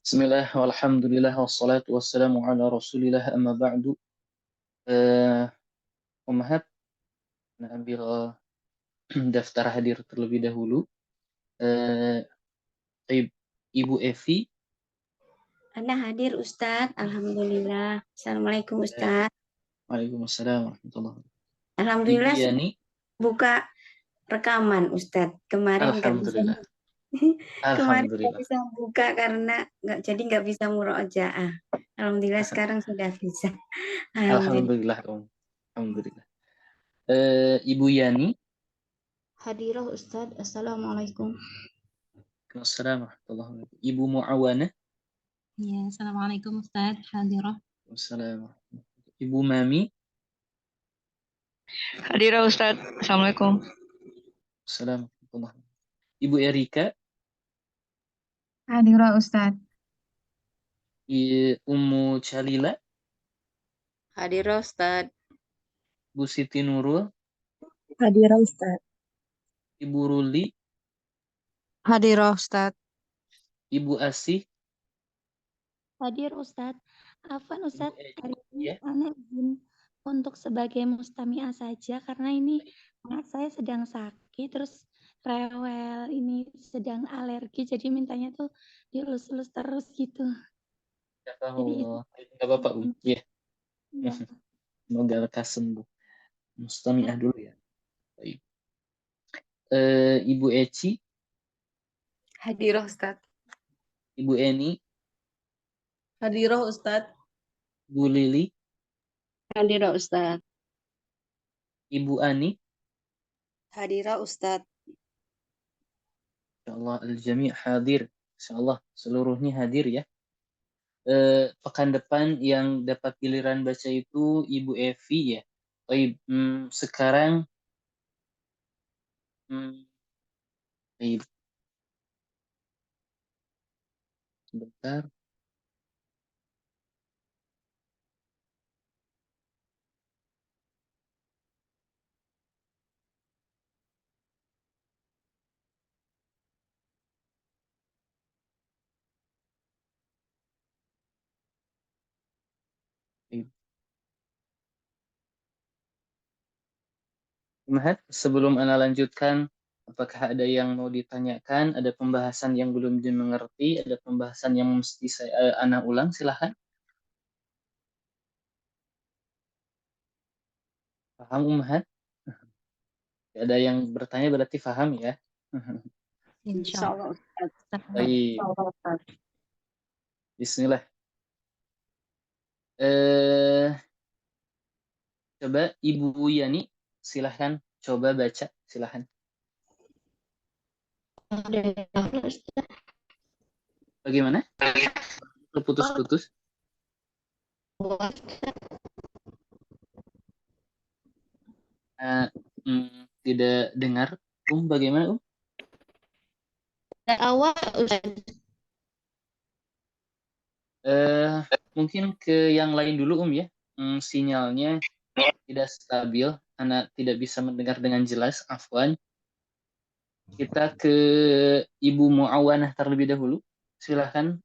Bismillah, walhamdulillah, wassalatu wassalamu ala rasulillah, amma ba'du. Eh, Umahat, nah, ambil daftar hadir terlebih dahulu. Eh, Ibu Evi, Anda hadir Ustadz, Alhamdulillah. Assalamualaikum Ustadz. Waalaikumsalam warahmatullahi wabarakatuh. Ibu Alhamdulillah sudah Yani, buka rekaman Ustadz. Kemarin nggak bisa, alhamdulillah, kemarin nggak alhamdulillah, bisa buka karena nggak bisa murojaah. Alhamdulillah sekarang sudah bisa. Alhamdulillah. alhamdulillah, alhamdulillah. Ibu Yani, Hadirah Ustadz, Assalamualaikum. Waalaikumsalam warahmatullahi wabarakatuh. Ibu Muawanah, Ya, Assalamualaikum Ustadz, hadirah. Waalaikumsalam. Ibu Mami, Hadirah Ustadz. Assalamualaikum. Waalaikumsalam warahmatullahi wabarakatuh. Ibu Erika, Hadirah Ustadz. Ummu Chalila, Hadirah Ustadz. Bu Siti Nurul, Hadirah Ustadz. Ibu Ruli, Hadirah Ustadz. Ibu Asih, Hadir Ustadz. Afwan Ustadz, hari ini ya. Ana izin untuk sebagai mustami'ah saja karena ini anak saya sedang sakit, terus rewel, ini sedang alergi, jadi mintanya tuh dielus-elus terus gitu. Jadi itu. Nggak apa-apa, ya. Ya. Semoga lekas sembuh. Mustami'ah dulu ya. Baik. Ibu Eci, Hadirah Ustadz. Ibu Eni, Hadirah Ustadz. Ibu Lili, Hadirah Ustadz. Ibu Ani, Hadirah Ustadz. insyaallah al-jami' hadir. Insyaallah seluruhnya hadir ya. Pekan depan yang dapat giliran baca itu Ibu Evi ya. Baik, sekarang baik. Sebentar. Mahat, sebelum Ana lanjutkan, apakah ada yang mau ditanyakan? Ada pembahasan yang belum dimengerti? Ada pembahasan yang mesti Ana ulang? Silahkan. Paham, Umahat? Ada yang bertanya berarti paham ya? Insya Allah. Baik. Bismillah. Coba Ibu Yani, silahkan coba baca, silahkan. Bagaimana? Terputus-putus. Tidak dengar. Bagaimana, Awal mungkin ke yang lain dulu, ya. Sinyalnya tidak stabil, Anak tidak bisa mendengar dengan jelas, afwan. Kita ke Ibu Muawanah terlebih dahulu. Silahkan,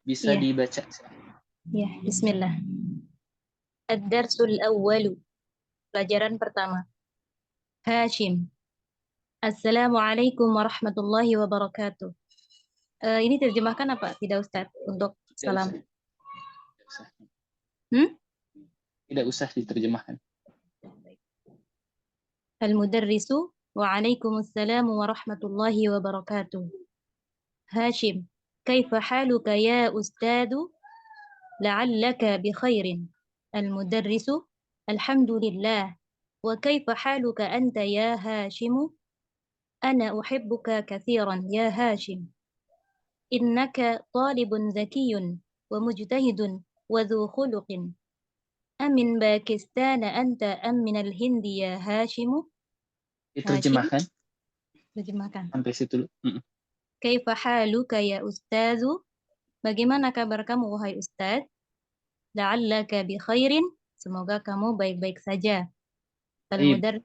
bisa dibaca. Ya, bismillah. Ad-darsul awwalu. Pelajaran pertama. Hashim. Assalamualaikum warahmatullahi wabarakatuh. Ini terjemahkan apa? Tidak Ustaz untuk salam. Tidak usah diterjemahkan. Al-mudarrisu wa'alaikumussalam warahmatullahi wabarakatuh. Hashim, kaifa haluka ya ustadu? La'allaka bi khairin. Al-mudarrisu, alhamdulillah. Wa kaifa haluka anta ya Hashimu? Ana uhibbuka kathiran ya Hashim. Innaka talibun zakiyun wa mujtahidun wa dhu khuluqin. Amin Pakistan anta am minal Hindi ya Hashimu? Diterjemahkan. Terjemahkan. Sampai situ dulu. Kaifa haluka ya ustazu? Bagaimana kabar kamu wahai ustaz? La'allaka bi khairin. Semoga kamu baik-baik saja. Al-mudar.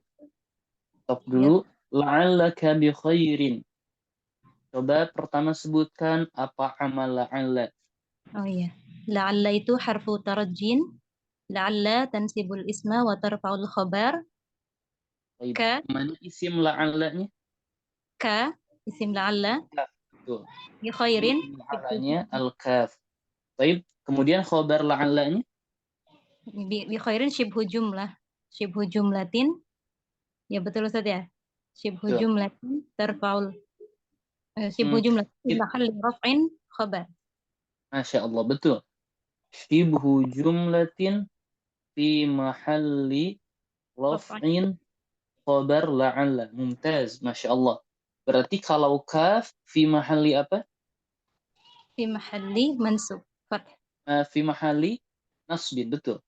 Stop dulu. La'allaka bi khairin. Coba pertama sebutkan apa amal la'alla. Oh iya. La'alla itu harfu tarjin. La'alla tansibul isma wa tarfa'ul khabar. Baik. Ka, Mana isim la'allanya? ka, isim la'alla. Kaf. Tuh. Bi Jadi khairin. isim la'allanya al-kaf. Baik. Kemudian khobar la'allanya? Bi khairin syibhu jumlah. Syibhu jumlatin. Ya betul Ustaz ya. Syibhu Tuh. jumlatin tarfa'ul. Syibhu Hmm, jumlatin fi it- mahalli raf'in khabar. Masya Allah, betul. Shibhu jumlatin fi mahalli Raf'in raf'in khobar la'alla. Mumtaz, Masya Allah. Berarti kalau kaf fi mahalli apa? fi mahalli mansub. Fath. Fi mahalli nasbin, betul.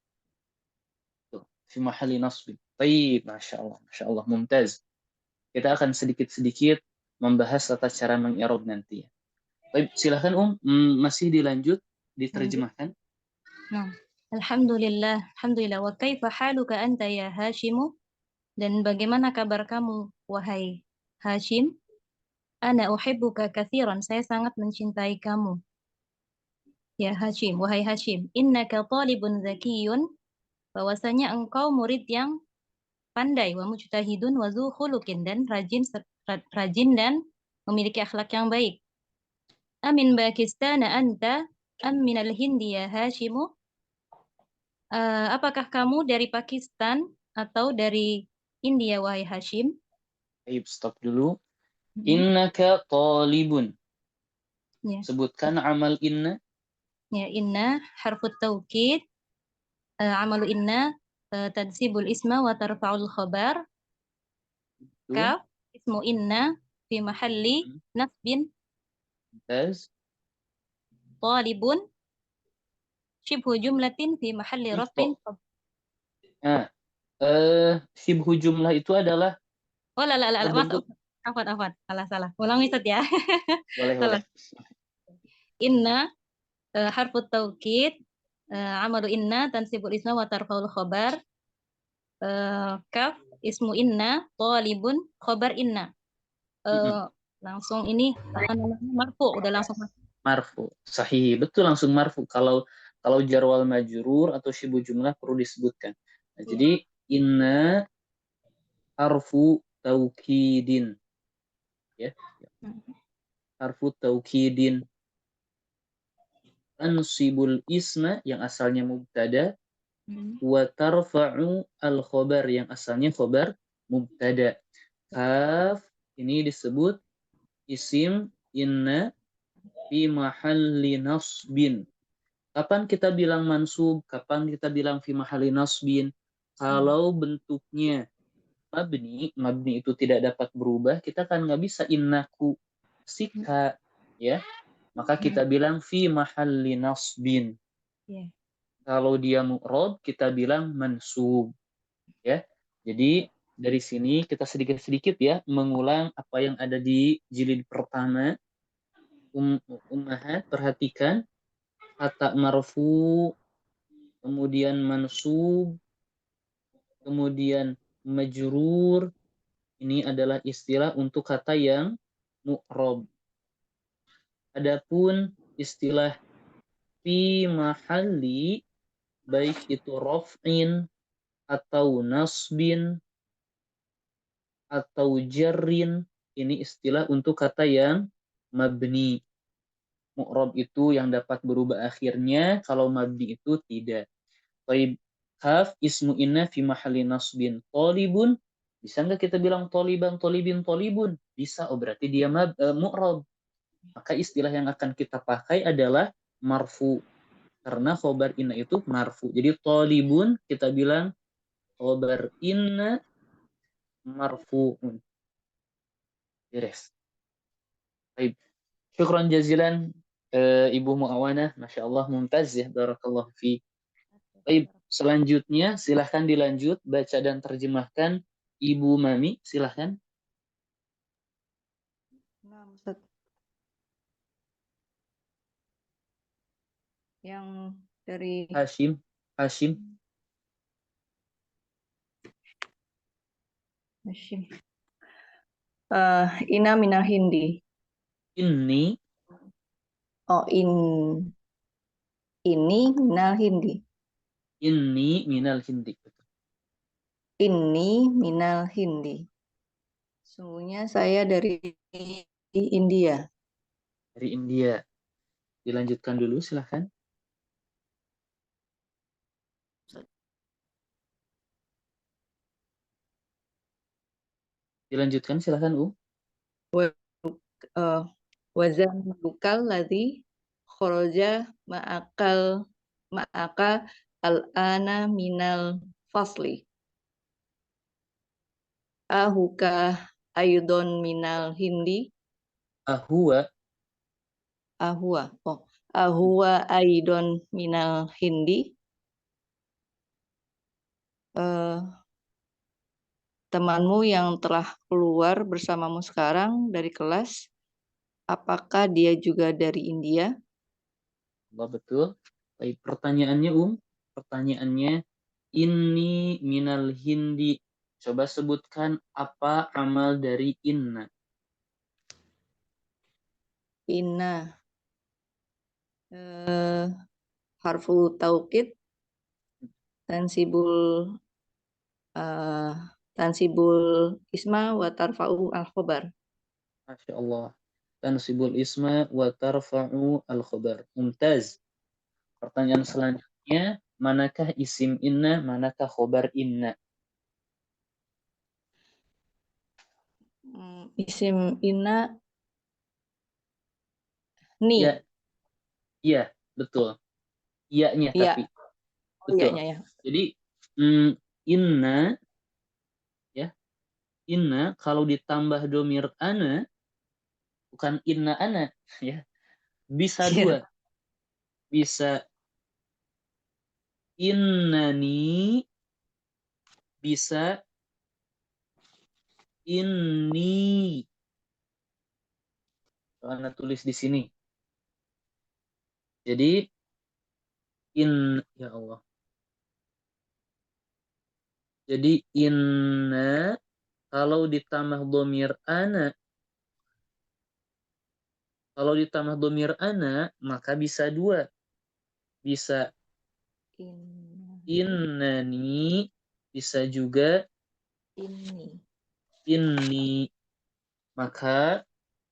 Tuh, fi mahalli nasbin. Baik, Masya Allah, mumtaz. Kita akan sedikit-sedikit membahas tata cara mengi'rab nanti. Baik, silahkan masih dilanjut, Lanjut. diterjemahkan. Nah, alhamdulillah. Wa kaifa haluka anta ya Hashimu? Dan bagaimana kabar kamu, wahai Hashim? Ana uhibbuka kathiran. Saya sangat mencintai kamu. Ya Hashim, wahai Hashim. Innaka talibun zakiyun. Bahwasanya engkau murid yang pandai. Wa mujtahidun wa zu khuluqin. Dan rajin dan memiliki akhlak yang baik. Amin Pakistan anta am minal Hindi ya Hashimu? Apakah kamu dari Pakistan atau dari India, wahai Hashim? Baik, stop dulu. Hmm. Innaka talibun. Ya. Sebutkan amal inna. Ya, inna harfut taukid. Amalu inna tansibul isma wa tarfa'ul khabar. Itu. Kaf ismu inna fi mahalli nasbin. Mumtaz. Talibun shibhu jumlatin fi mahalli raf'in. Nah, sibhu jumlah itu adalah Oh, la, maaf. berbentuk. Afwan. Salah. Ulang Ustaz ya. Boleh. Salah. Inna harfut taukid. Amalu inna tansibul isma wa tarfa'ul khabar. Kaf ismu inna talibun khobar inna. Langsung ini apa namanya marfu, udah langsung marfu. Marfu. Sahih, betul, langsung marfu. Kalau jarwal majrur atau sibhu jumlah perlu disebutkan. Nah, jadi inna harfu taukidin, ya. Harfu taukidin. Ansibul isma yang asalnya mubtada wa tarfa'u al khobar yang asalnya khobar mubtada. Kaf ini disebut isim inna fi mahalli nasbin. Kapan kita bilang mansub? Kapan kita bilang fi mahalli nasbin? Kalau bentuknya mabni itu tidak dapat berubah, kita kan nggak bisa innaku sika, ya. Maka kita bilang fi mahalli nasbin. Yeah. Kalau dia mu'rab, kita bilang mansub, ya. Jadi dari sini kita sedikit-sedikit ya mengulang apa yang ada di jilid pertama. Ummahat, perhatikan kata marfu, kemudian mansub, kemudian majrur. Ini adalah istilah untuk kata yang mu'rab. Adapun istilah fi mahalli, baik itu raf'in atau nasbin atau jarrin, ini istilah untuk kata yang mabni. Mu'rab itu yang dapat berubah akhirnya, kalau mabni itu tidak. Taib, kaf ismu inna fi mahalli nasbin. Talibun, bisa nggak kita bilang toliban, tolibin, tolibun? Bisa, oh berarti dia mu'rab. Maka istilah yang akan kita pakai adalah marfu. Karena khobar inna itu marfu. Jadi talibun kita bilang khobar inna marfu'un. Beres. Baik. Syukran jazilan Ibu Muawana. Masya Allah, mumtaz ya. Barakallah fi. Baik. Selanjutnya silahkan dilanjut baca dan terjemahkan Ibu Mami, silahkan. Nah, Ustaz. Yang dari Hashim. Hashim. Ina minal Hindi. Inni, Oh, ini minal hindi. inni minal hindi. Betul. Ini minal hindi. Sungguhnya saya dari India. Dari India. Dilanjutkan dulu, silahkan. Dilanjutkan, silahkan, Uh, Wazan bukal ladhi khoroja ma'aka al-ana minal fasli. Ahuka ayudon minal hindi. Ahwa, Ahua aidon minal hindi. Temanmu yang telah keluar bersamamu sekarang dari kelas, apakah dia juga dari India? Allah, betul. Baik, pertanyaannya, pertanyaannya, ini minal hindi. Coba sebutkan apa amal dari inna. Inna harfu taukid tansibul isma wa tarfa'u al-khobar. Masya Allah. Tansibul isma wa tarfa'u al-khobar. Mumtaz. Pertanyaan selanjutnya, manakah isim inna, manakah khobar inna? Isim inna ni. Ya, iya, betul. Iya-nya Ya. tapi. Oh, Betul. iya, ya. Jadi, inna, ya, inna kalau ditambah domir ana, bukan inna ana, ya, bisa dua. Bisa innani, bisa inni. Anda tulis di sini. Jadi ya Allah. Jadi inna kalau ditambah domir ana, maka bisa dua. Bisa innani, bisa juga inni. Maka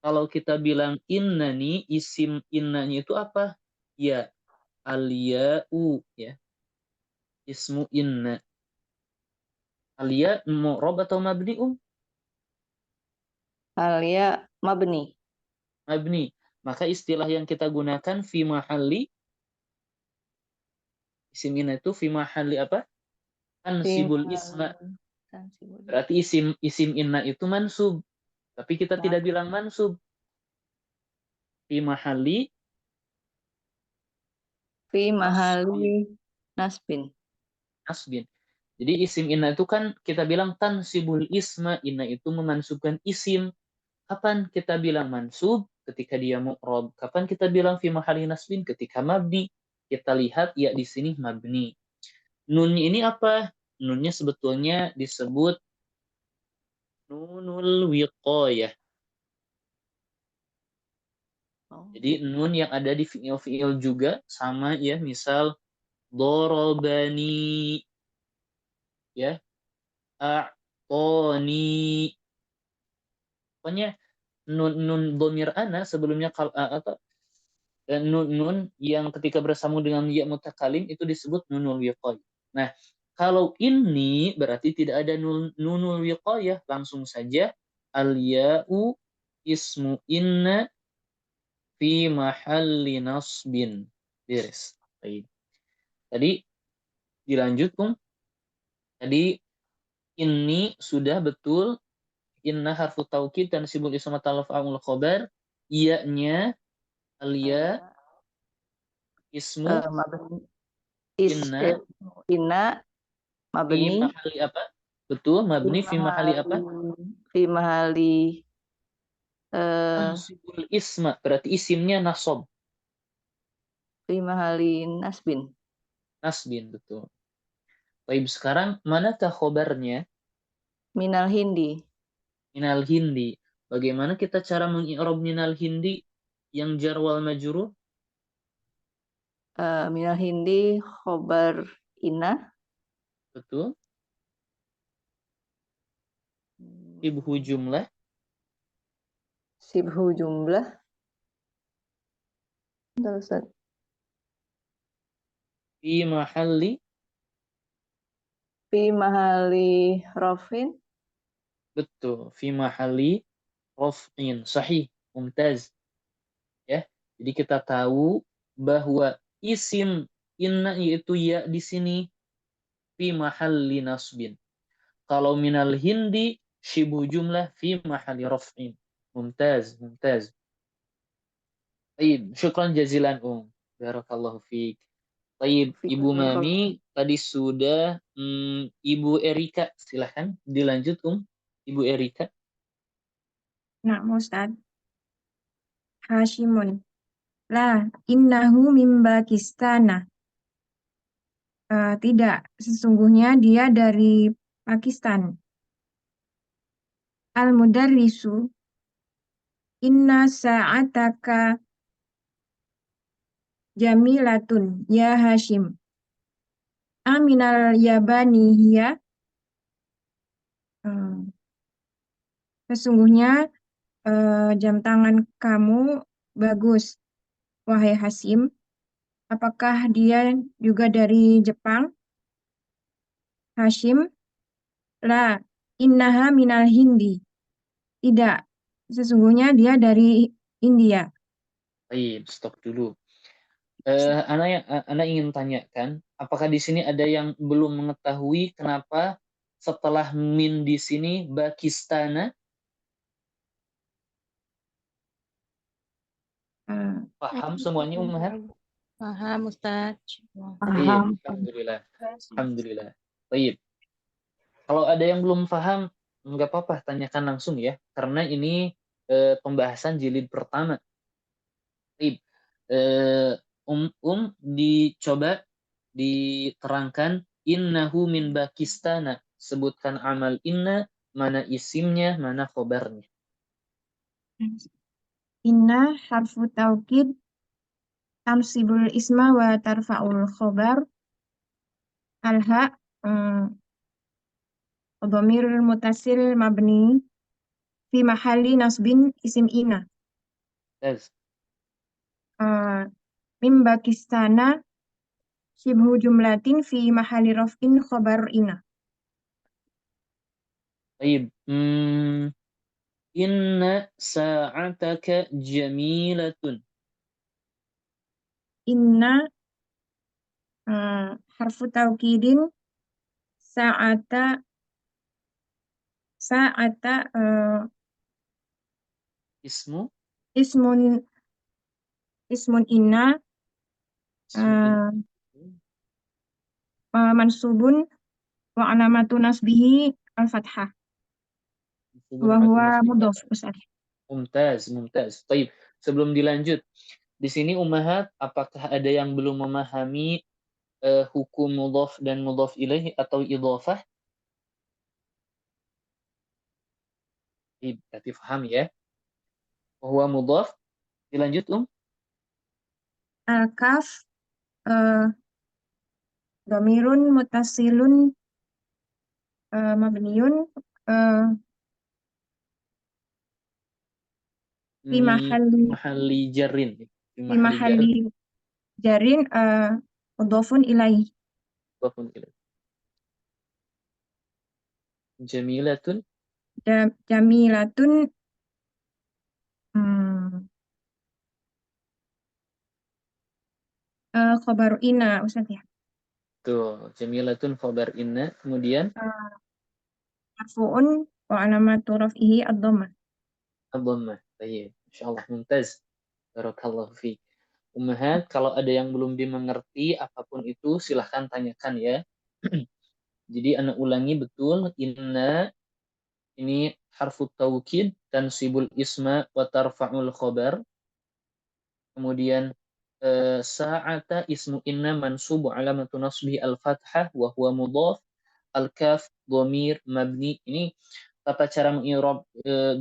kalau kita bilang innani, isim innanya itu apa? Ya, al-ya'u, ya. Ismu inna. Al-ya mu'rab atau mabni, Alia mabni. Mabni. Maka istilah yang kita gunakan fi mahalli, isim inna itu fi mahalli apa? Tansibul isma. Berarti isim inna itu mansub. Tapi kita tidak bilang mansub. Fi mahalli Nasbin. nasbin. Jadi isim inna itu kan kita bilang tansibul isma. Inna itu memansubkan isim. Kapan kita bilang mansub? Ketika dia mu'rab. Kapan kita bilang fi mahalli nasbin? Ketika mabni. Kita lihat ya di sini mabni. Nunnya ini apa? Nunnya sebetulnya disebut nunul wiqayah. Jadi nun yang ada di fi'il juga sama ya, misal dorobani, ya, a'toni. Pokoknya nun domir ana sebelumnya nun yang ketika bersambung dengan ya mutakalim itu disebut nunul wiqayah. Nah, kalau ini berarti tidak ada nunul wiqayah, langsung saja al-ya'u ismu inna fi mahalli nasbin. Beres. Baik. Tadi dilanjut, Tadi ini sudah betul. Inna harfu taukid dan sibul ism talafa'ul khobar. Iya-nya alia ismu inna fi mabni mahali apa? Betul, mabni fi mahali apa? Fi mahali Tansibul isma, berarti isimnya nasob. fi mahali nasbin. Nasbin, betul. Baik, sekarang manakah khobarnya? Minal hindi. Minal hindi. Bagaimana kita cara mengi'rab minal hindi yang jar wal majrur? Minal hindi khobar inna. Betul. Ibhu jumlah. Sibhu jumlah. Bentar, Ustaz. Fi mahalli. Fi mahali rafin. Betul. Fi mahalli raf'in. Sahih. Mumtaz. Ya. Jadi kita tahu bahwa isim inna yaitu ya di sini fi mahalli nasbin. Kalau minal hindi shibu jumlah fi mahalli raf'in. Mumtaz, mumtaz. Baik, syukran jazilan Barakallahu fiik. Baik, Ibu Mami tadi sudah Ibu Erika silahkan dilanjut Ibu Erika. Nah, Ustaz. Hashimun. La, innahu min Pakistana. Tidak, sesungguhnya dia dari Pakistan. Al-mudarrisu. Inna sa'ataka jamilatun, ya Hashim. Aminal yabani hiya. Sesungguhnya jam tangan kamu bagus, wahai Hashim. Apakah dia juga dari Jepang? Hashim, la, innaha minal Hindi. Tidak, sesungguhnya dia dari India. Baik, stop dulu. Ana ingin tanyakan, apakah di sini ada yang belum mengetahui kenapa setelah min di sini Pakistana? Paham semuanya Ummahat? Paham, Ustaz. Baik, alhamdulillah. Alhamdulillah. Baik. Kalau ada yang belum paham, nggak apa-apa, tanyakan langsung ya, karena ini pembahasan jilid pertama. Baik. Dicoba diterangkan innahu min Pakistana. Sebutkan amal inna, mana isimnya, mana khobarnya. Inna harfu taukid tansibul isma wa tarfa'ul khobar. Al-ha dhamirul mutasil mabni fi mahali nasbin isim ina. Yes. Min Pakistana shibhu jumlatin fi mahali raf'in khobar ina. Baik. Inna sa'ataka jamilatun. Inna harfu taukidin sa'ata Ismu ismun inna mansubun wa alamatu nasbihi al-fathah wa huwa mudhaf. Mumtaz, mumtaz. Baik, sebelum dilanjut, di sini Ummahat, apakah ada yang belum memahami hukum mudhaf dan mudhaf ilaih atau idhafah? Berarti paham ya. Bahwa mudhaf, dilanjut Al-kaf dhamirun mutasilun mabniun fi mahalli jarrin. Fi mahali jarin mudhafun ilaih. Mudhafun ilaih. Jamilatun. Jamilatun khobar inna, Ustaz ya. Tuh, jamilatun khobar inna. Kemudian marfu'un wa alamatu raf'ihi ad-dhammah. ad-dhammah. Baik, insyaallah mumtaz. Barakallahu fiik. Ummahat, kalau ada yang belum dimengerti apapun itu silahkan tanyakan ya. Jadi anak ulangi betul, inna ini harfu taukid tansibul isma wa tarfa'ul khobar. Kemudian sa'ata ismu inna mansubu alamatu nasbihi al-fathah wa huwa mudhaf. Al-kaf dhamir mabni. Ini tata cara mengirob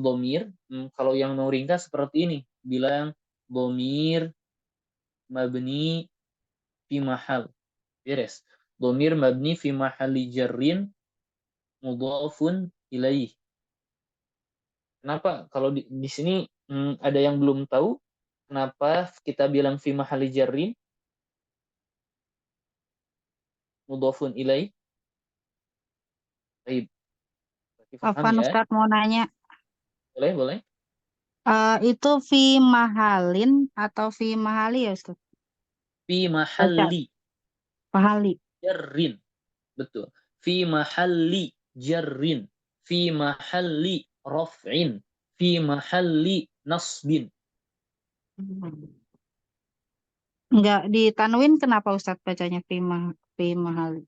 domir, kalau yang mau ringkas seperti ini, bilang domir mabni fi mahal, beres. Domir mabni fi mahali jarrin mudhafun ilaih. Kenapa kalau di sini ada yang belum tahu kenapa kita bilang fi mahali jarrin mudhafun ilaih? Baik, berarti paham Afwan ya? Ustadz mau nanya, Boleh, boleh. itu fi mahalin atau fi mahali ya Ustadz? Fi Baca, mahali mahali. jarrin. Betul. Fi mahalli jarrin. Fi mahalli raf'in. Fi mahalli nasbin. Enggak ditanwin kenapa Ustadz bacanya fi mahali?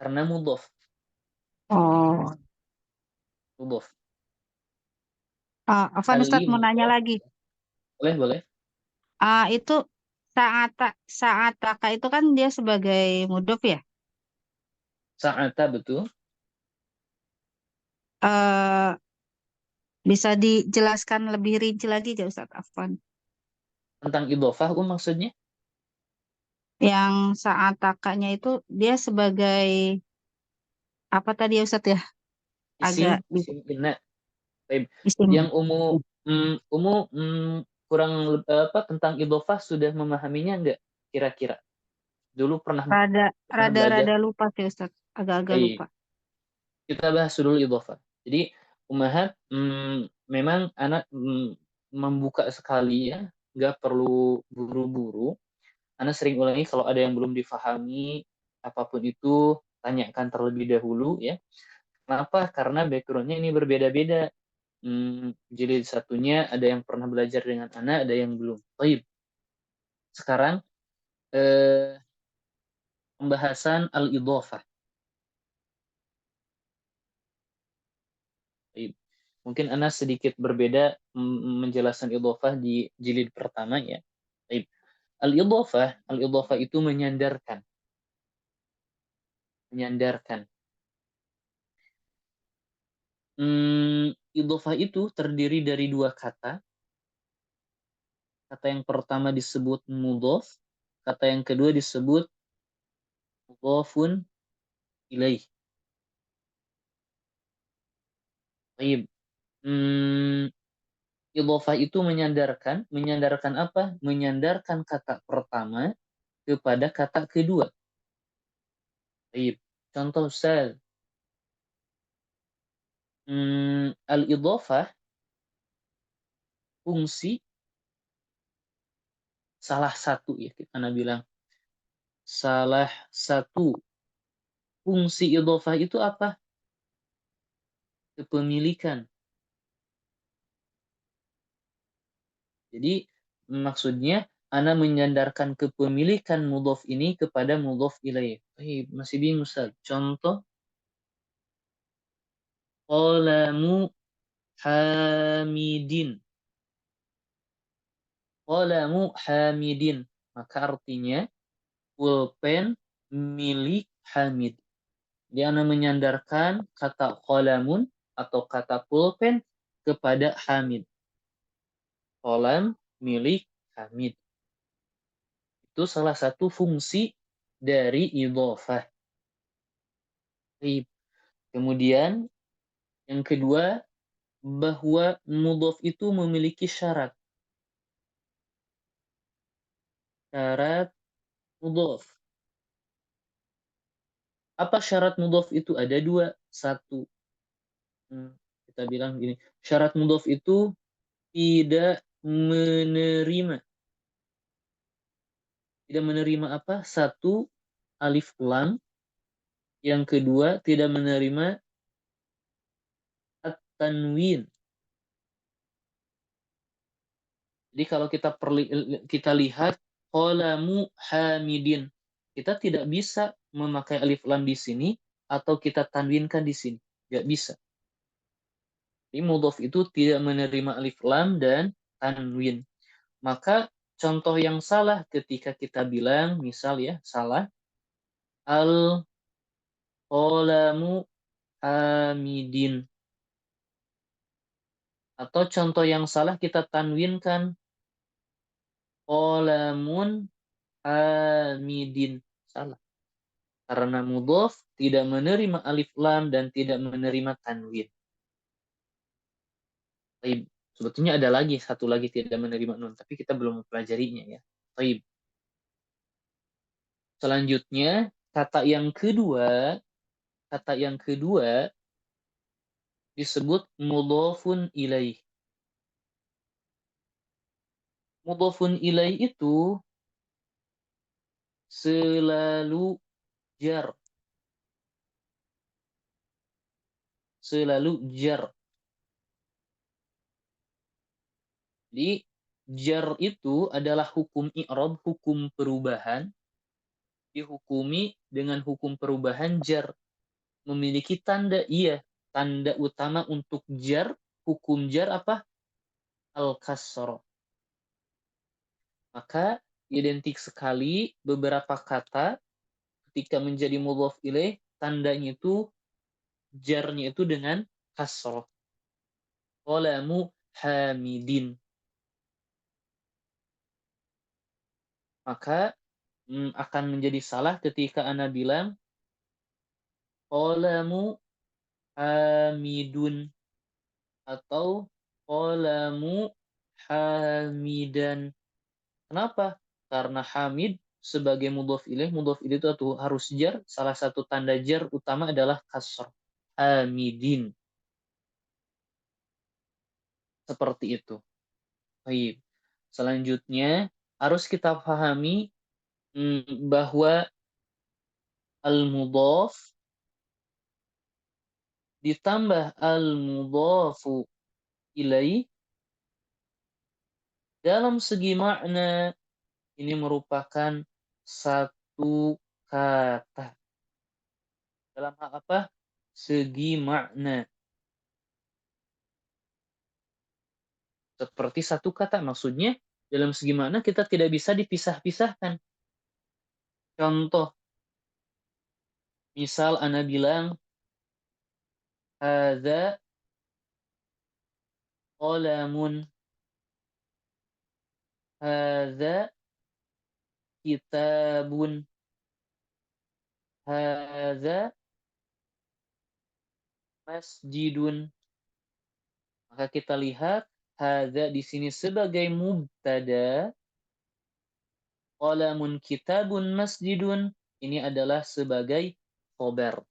Karena mudhaf. Oh, Mudhaf. Afwan Ustadz mau nanya mudhaf. lagi. Boleh, boleh. Itu sa'ataka itu kan dia sebagai mudhof ya? Sa'ata, betul. Eh, Bisa dijelaskan lebih rinci lagi ya Ustadz Afwan? Tentang idhofah, maksudnya? Yang sa'atakanya itu dia sebagai apa tadi ya Ustadz ya? Agak Isim inna. Baik. isim. Yang kurang tentang idhofah sudah memahaminya enggak kira-kira? Dulu pernah belajar? Rada-rada lupa sih Ustadz, agak-agak Baik. lupa. Kita bahas dulu idhofah. Jadi ummahat memang anak membuka sekali ya, nggak perlu buru-buru. Anak sering ulangi kalau ada yang belum difahami apapun itu tanyakan terlebih dahulu ya. Kenapa? Karena backgroundnya ini berbeda-beda. Jilid satunya ada yang pernah belajar dengan anak, ada yang belum. Baik. Sekarang pembahasan al-idhofah. Mungkin Ana sedikit berbeda menjelaskan idhofah di jilid pertama ya. Al-idhofah itu menyandarkan. Menyandarkan. Idhofah itu terdiri dari dua kata. Kata yang pertama disebut mudhof, kata yang kedua disebut mudhofun ilaih. Baik. Idhofah itu menyandarkan apa? Menyandarkan kata pertama kepada kata kedua. Baik. Contoh Ustaz. Al-idhofah fungsi salah satu ya kita bilang salah satu fungsi idhofah itu apa? Kepemilikan. Jadi maksudnya ana menyandarkan kepemilikan mudhof ini kepada mudhof ilaih. Masih bingung Ustaz. Contoh qalamu hamidin. Qalamu hamidin. Maka artinya pulpen milik Hamid. Dia menyandarkan kata qalamun atau kata pulpen kepada Hamid. Qalam milik Hamid. Itu salah satu fungsi dari idhofah. Kemudian yang kedua, bahwa mudhof itu memiliki syarat. Syarat mudhof. Apa syarat mudhof itu? Ada dua. Satu, kita bilang gini, syarat mudhof itu tidak menerima. Tidak menerima apa? Satu, alif lam. Yang kedua, tidak menerima at-tanwin. Jadi kalau kita lihat qalamu hamidin, kita tidak bisa memakai alif lam di sini atau kita tanwinkan di sini. Tidak bisa. Jadi mudhof itu tidak menerima alif lam dan tanwin. Maka contoh yang salah ketika kita bilang, misal ya, salah, al-qalamu hamidin. Atau contoh yang salah kita tanwinkan qalamun hamidin. Salah. Karena mudhof tidak menerima alif lam dan tidak menerima tanwin. Taib. Sebetulnya ada lagi, satu lagi tidak menerima nun, tapi kita belum mempelajarinya ya. Taib. Selanjutnya, kata yang kedua disebut mudhofun ilaih. Mudhofun ilaih itu selalu jar. Selalu jar. Jadi jar itu adalah hukum i'rab, hukum perubahan, dihukumi dengan hukum perubahan jar. Memiliki tanda, iya. Tanda utama untuk jar, hukum jar apa? Al-kasroh. Maka identik sekali beberapa kata ketika menjadi mudhof ilaih, tandanya itu jarnya itu dengan kasroh. Qalamu hamidin. Maka akan menjadi salah ketika ana bilang qalamu hamidun atau qalamu hamidan. Kenapa? Karena hamid sebagai mudhof ilaih itu harus jar. Salah satu tanda jar utama adalah kasrah. Hamidin. Seperti itu. Baik. Selanjutnya harus kita pahami bahwa al-mudhaf ditambah al-mudhafu ilaih dalam segi makna ini merupakan satu kata. Dalam hal apa? Segi makna. Seperti satu kata. Maksudnya dalam segi makna kita tidak bisa dipisah-pisahkan. Contoh. Misal ana bilang hadza qalamun. Hadza kitabun. Hadza masjidun. Maka kita lihat hadza di sini sebagai mubtada, qalamun kitabun masjidun ini adalah sebagai khobar.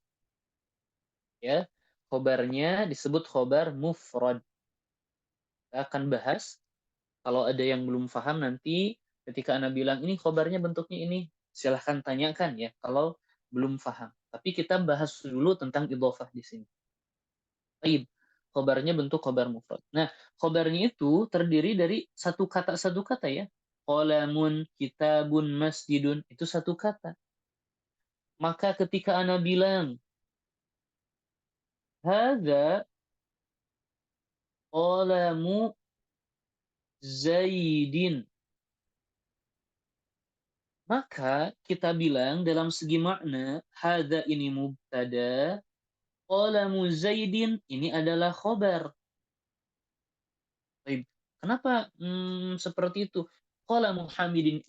Ya, khobarnya disebut khobar mufrad. Kita akan bahas kalau ada yang belum paham nanti ketika ana bilang ini khobarnya bentuknya ini, silahkan tanyakan ya kalau belum paham. Tapi kita bahas dulu tentang idhofah di sini. Baik, khobarnya bentuk khobar mufrad. Nah, khobarnya itu terdiri dari satu kata ya. Qalamun, kitabun, masjidun, itu satu kata. Maka ketika ana bilang hadza qalamu Zaidin, maka kita bilang dalam segi makna hadza ini mubtada, qalamu Zaidin ini adalah khobar. Baik. Kenapa seperti itu? Qalamu Hamidin,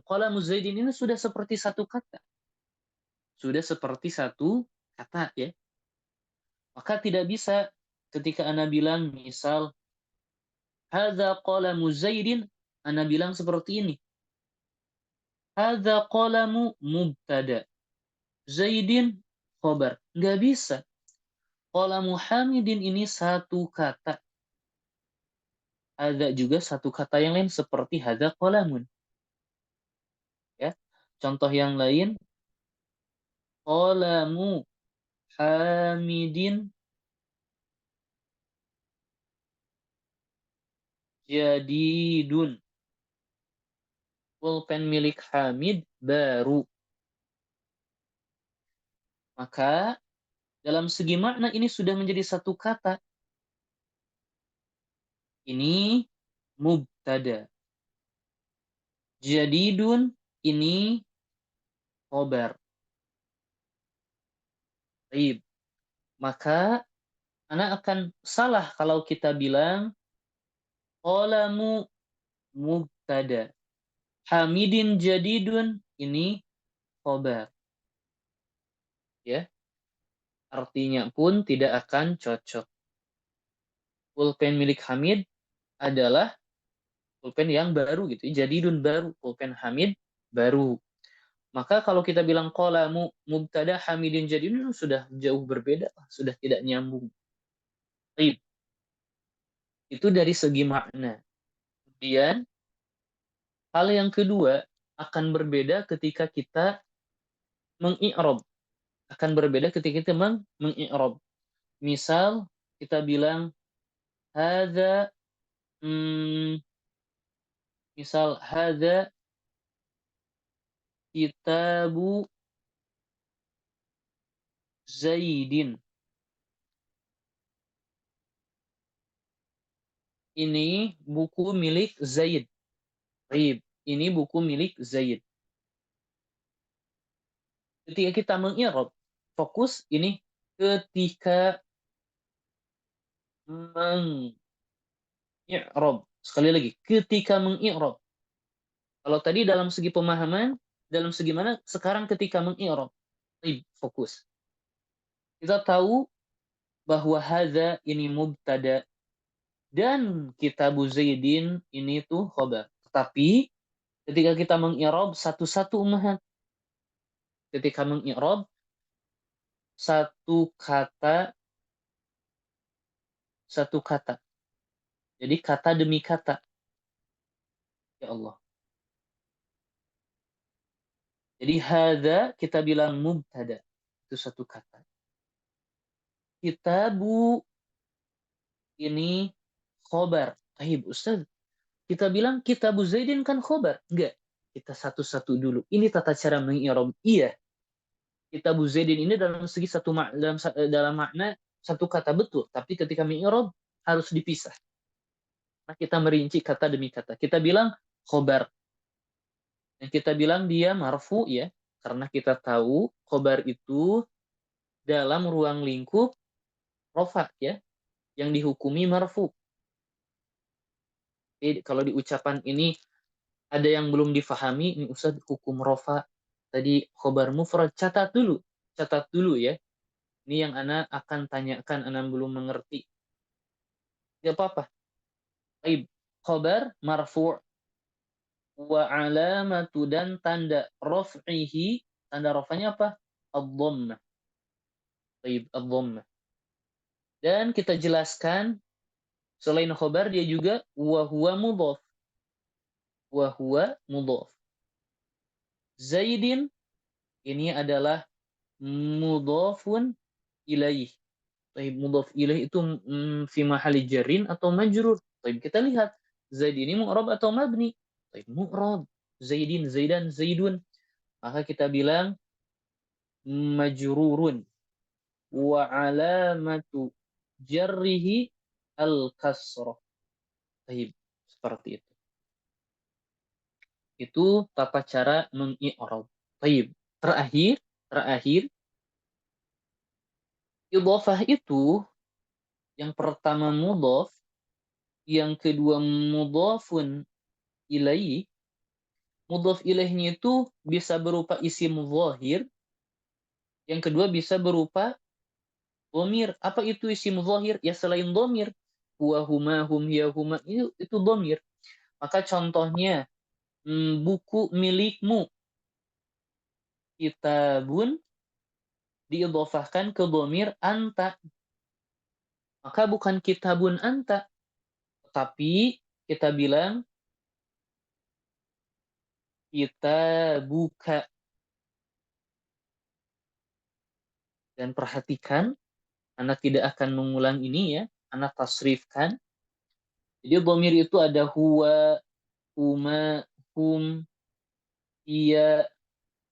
qalamu Zaidin ini sudah seperti satu kata. Sudah seperti satu kata ya. Maka tidak bisa ketika ana bilang misal hadza qalamu Zaidin, ana bilang seperti ini. Hadza qalamu mubtada. Zaidin khobar. Nggak bisa. Qalamu Hamidin ini satu kata. Ada juga satu kata yang lain seperti hadza qalamun. Ya. Contoh yang lain qalamu Hamidin jadidun. Pulpen milik Hamid baru. Maka dalam segi makna ini sudah menjadi satu kata. Ini mubtada. Jadidun ini khobar. Baik. Maka Ana akan salah kalau kita bilang qalamu mubtada. Hamidin jadidun ini khobar. Ya, artinya pun tidak akan cocok. Pulpen milik Hamid adalah pulpen yang baru gitu. Jadidun baru, pulpen Hamid baru. Maka kalau kita bilang qalamu mubtada Hamidin jadidun sudah jauh berbeda, sudah tidak nyambung. Baik. Itu dari segi makna. Kemudian hal yang kedua akan berbeda ketika kita mengi'rab. Akan berbeda ketika kita mengi'rab. Misal kita bilang hadza misal hadza kitabu Zaidin. Ini buku milik Zaid. Baik, ini buku milik Zaid. Ketika kita mengi'rab, fokus ini ketika mengi'rab. Sekali lagi, ketika mengi'rab. Kalau tadi dalam segi pemahaman, dalam segi mana? Sekarang ketika mengi'rab. Fokus. Kita tahu bahwa hadza ini mubtada dan kitabu Zaidin ini tuh khobar. Tetapi ketika kita mengi'rab satu-satu ummahat. Ketika mengi'rab satu kata. Jadi kata demi kata. Ya Allah. Jadi hadza kita bilang mubtada. Itu satu kata. Kitabu ini khobar. Taib Ustaz. Kita bilang kitabu Zaidin kan khobar. Enggak. Kita satu-satu dulu. Ini tata cara mengi'rab. Iya. Kitabu Zaidin ini dalam segi dalam makna satu kata betul. Tapi ketika mengi'rab harus dipisah. Nah, kita merinci kata demi kata. Kita bilang khobar. Dan kita bilang dia marfu ya. Karena kita tahu khobar itu dalam ruang lingkup rofa ya. Yang dihukumi marfu. Jadi kalau di ucapan ini ada yang belum difahami, ini Ustaz hukum rofa. Tadi khobar mufrad, catat dulu ya. Ini yang Ana akan tanyakan, Ana belum mengerti. Tidak apa-apa. Baik, khobar marfu' wa alamatu dan tanda raf'ihi, tanda rafanya apa? Ad-dhammah. Baik, ad-dhammah. Dan kita jelaskan selain khobar dia juga wa huwa mudhaf. Wa huwa mudhaf. Zaidin ini adalah mudhafun ilaih. Baik, mudhaf ilaih itu fi mahali jarrin atau majrur. Baik, kita lihat Zaid ini mu'rab atau mabni. Baik, mu'rab. Zaidin, Zaidan, Zaidun. Maka kita bilang majrurun. Wa alamatu jarrihi al-kasrah. Baik, seperti itu. Itu tata cara mengi'rab. Baik, terakhir idhofah itu yang pertama mudhaf, yang kedua mudhafun ilaih. Mudhaf ilaihnya itu bisa berupa isim zahir, yang kedua bisa berupa dhamir. Apa itu isim zahir? Ya selain dhamir, huwa huma hum ya huma itu dhamir. Maka contohnya buku milikmu, kitabun diidhofahkan ke dhamir anta. Maka bukan kitabun anta, tapi kita bilang kita buka. Dan perhatikan, Anak tidak akan mengulang ini ya, Anak tasrifkan. Jadi dhamir itu ada huwa, huma, hum, iya,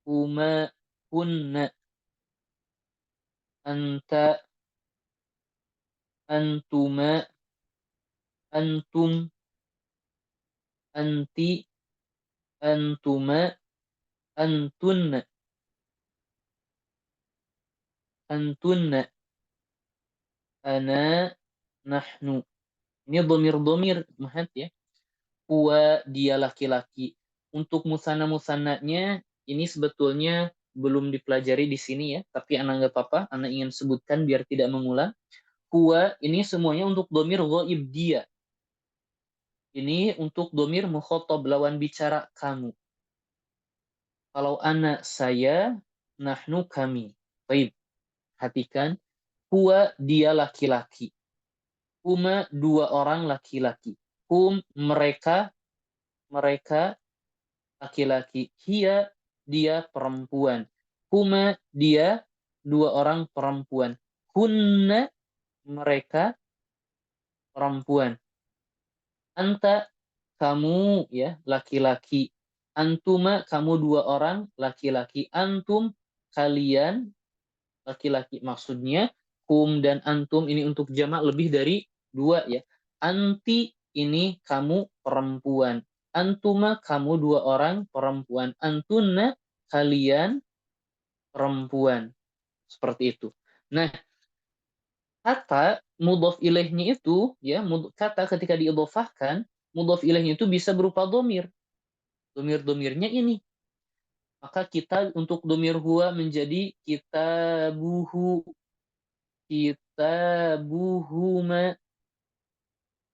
huma, hunna, anta, antuma, antum, anti, antuma, antunna, antunna, ana, nahnu. Ini domir-domir muhat ya. Huwa, dia laki-laki. Untuk musanna-musannanya ini sebetulnya belum dipelajari di sini ya, tapi anak nggak apa-apa, anak ingin sebutkan biar tidak mengulang. Huwa ini semuanya untuk domir ghaib dia. Ini untuk domir mukhotob, lawan bicara kamu. Kalau anak saya, nahnu kami. Baik, perhatikan. Huwa dia laki-laki. Huma dua orang laki-laki. Hum mereka laki-laki. Hiya dia perempuan. Huma dia dua orang perempuan. Hunna mereka perempuan. Anta kamu ya laki-laki. Antuma kamu dua orang laki-laki. Antum kalian laki-laki. Maksudnya hum dan antum ini untuk jamak lebih dari dua ya. Anti ini kamu perempuan. Antuma kamu dua orang perempuan. Antunna kalian perempuan. Seperti itu. Nah, kata mudhof ilaihnya itu ya, kata ketika diidhofahkan, mudhof ilaihnya itu bisa berupa domir. Domir-domirnya ini. Maka kita untuk domir huwa menjadi kitabuhu, kitabuhuma,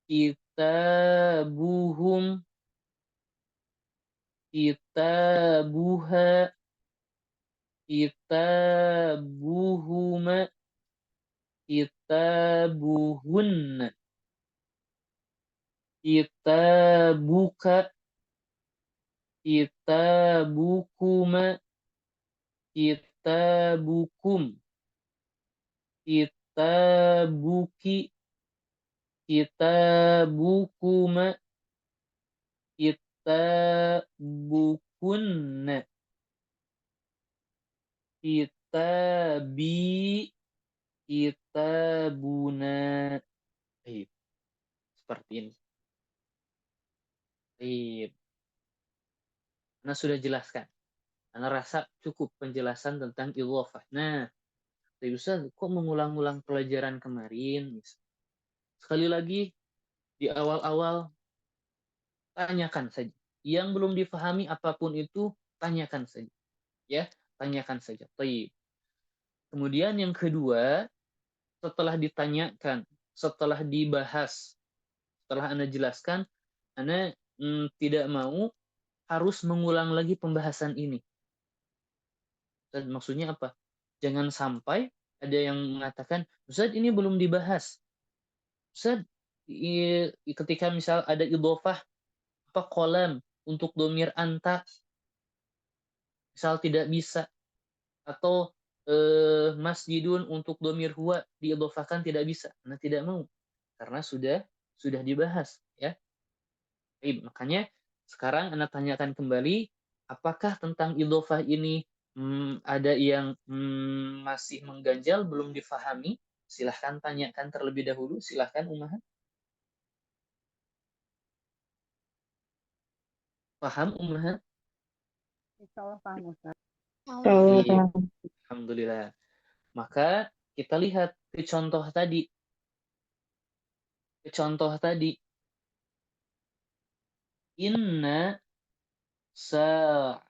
kitabuhum, kitabuha, kitabuhuma, kitabuhunna, kitabuka, kitabukuma, kitabukum, kitabuki, kitabukuma, kitabukunna, kitabi, kitabuna. Seperti ini. Nah, sudah jelaskan. Karena rasa cukup penjelasan tentang idhofah. Nah, tapi Ustaz, kok mengulang-ulang pelajaran kemarin? Sekali lagi, di awal-awal, tanyakan saja. Yang belum difahami apapun itu, tanyakan saja. Ya, tanyakan saja. Baik. Kemudian yang kedua, setelah ditanyakan, setelah dibahas, setelah Anda jelaskan, Anda tidak mau harus mengulang lagi pembahasan ini. Dan maksudnya apa? Jangan sampai ada yang mengatakan, Ustaz ini belum dibahas. Ustaz, ketika misal ada idhofah, apa kolam untuk domir anta, misal tidak bisa. Atau masjidun untuk domir huwa diidhofahkan tidak bisa. Nah, tidak mau. Karena sudah dibahas. Ya. Makanya sekarang Anda tanyakan kembali, apakah tentang idhofah ini ada yang masih mengganjal, belum difahami? Silahkan tanyakan terlebih dahulu. Silahkan Ummahat. Paham Ummahat? Insyaallah paham Ustaz. Alhamdulillah. Maka kita lihat ke contoh tadi. Inna sa'ataka